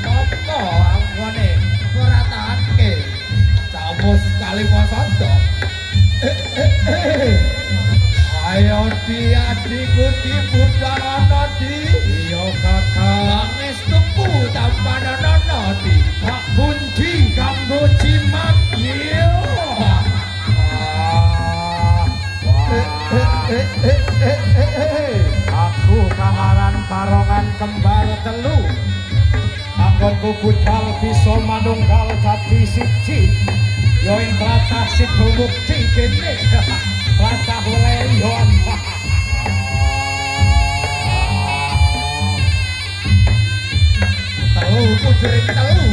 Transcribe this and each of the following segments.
Apa anggone ora tahanke? Camus Kalimasanda. Ayo di adikku dibubarana di. Iya kakak. Pangestuku tampanana di. Pak Bundi kanggo jimat. Iya. Aku kamaran karongan kembar telu. Anggonku budal bisa manunggal dadi siji. Yo ing tlatah Sidomukti kene. Tlatah Leyon. Telu kudering telu.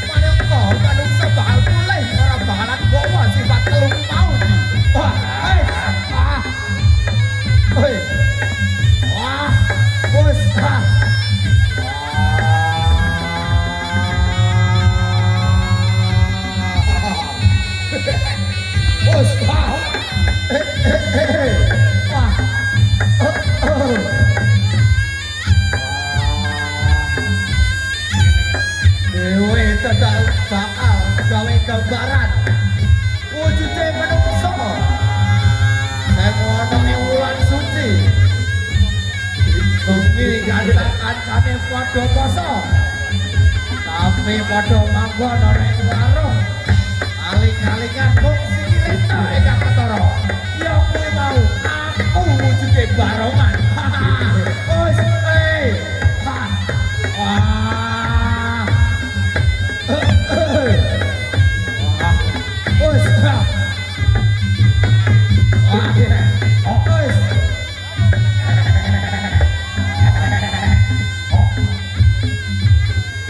Manungsa manungsa bakal mulih ora bakalan bawa sifat telu mau di. Wah, hei. Wah, bos. Bos. Wah. Dewe tegal bakal gawe gambaran wujude menungso sing ana ing wulan suci bengi kancane padha poso tapi padha manggon ana ing warung aling-alingan mung sikile tok ingkang ketara ya kuwi mau aku wujude barongan wis wah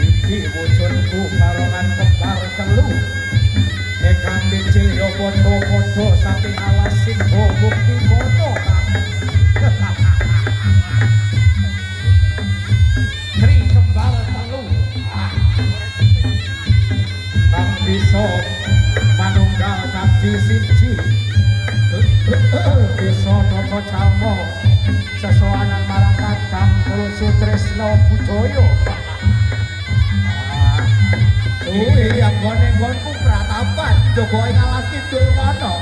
Iki bojonku karongan kembar telu. Ingkang kecil ya padha-padha saking alas Sidomukti kono. Tri kembar telu. Kang bisa manunggal dadi siji. Bisa tata calma sesowanan marang Kakang Kulusutresna Budaya. Kuwi anggone nggonku pratapan Jogo ing alas kidul kono.